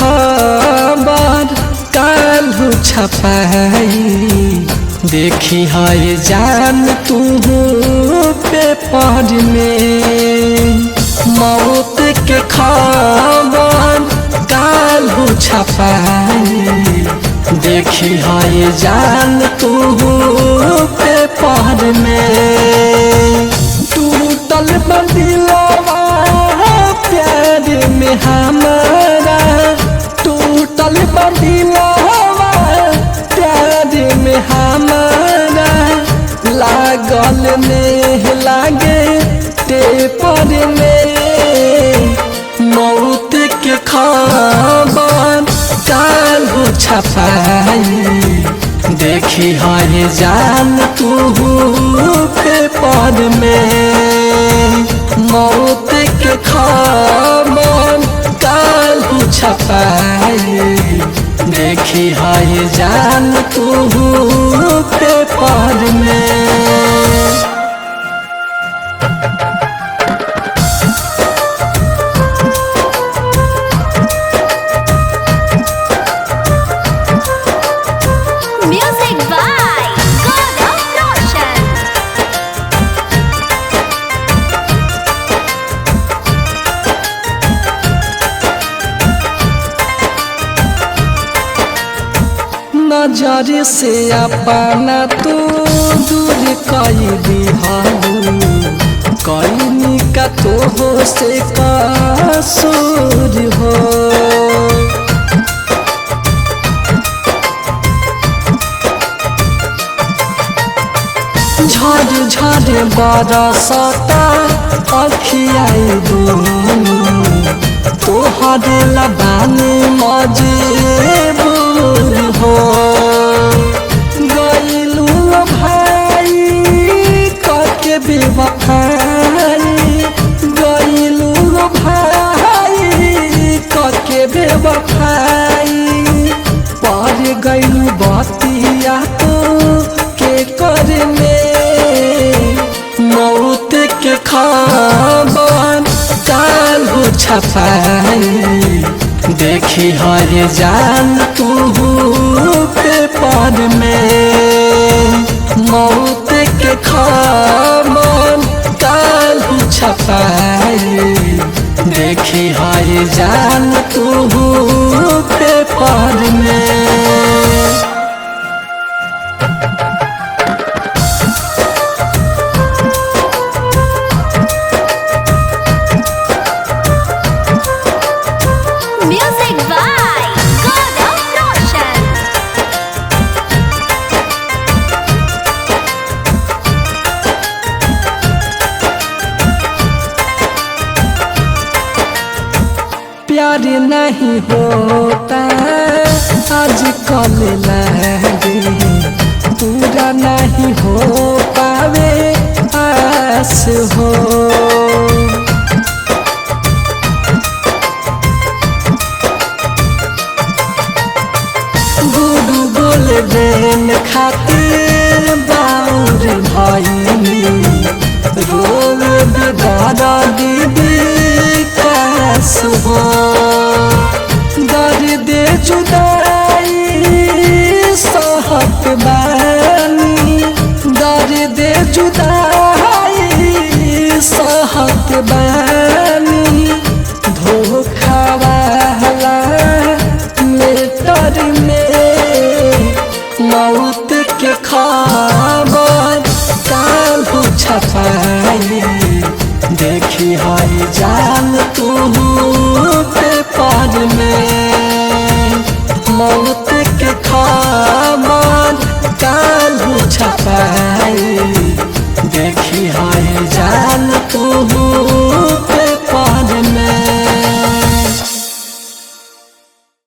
खबर काल्हू छपाई देखी है जान तू पेपर में। मौत के खबर काल्हू छपाई देखी है जान तू पेपर में। टूटल बदिलवा प्यार में हमारा, टूटल बदिलवा प्यार में हमारा, लागल में लागे पेपर में। मौत के खबर काल्हू छपाई देखी है जान तू पेपर में। मौत के खबर काल्हू छपाई देखी है जान तू पेपर में। Music by Gaurav Roshan. नजर से अपना तू दूर कई दिहालू, कईनी का तो हो से कसूर हो। झड़ झड़ बरसता अखियाई तोहर लबानी मजबूर हो। गईलू भाई करके बेवफाई, गईलू भाई करके बेवफाई। पर गईलू बतिया तो के कर में। मौत के खबर काल्हू छपाई देखी है जान तू पेपर में। मौत के खबर काल्हू छपाई देखी है जान तू पेपर में। Music by Gaurav Roshan. प्यार नहीं होता आज कल लगे, पूरा नहीं हो पावे आस हो। गुरु गोल्डन खातिर बाउर भाई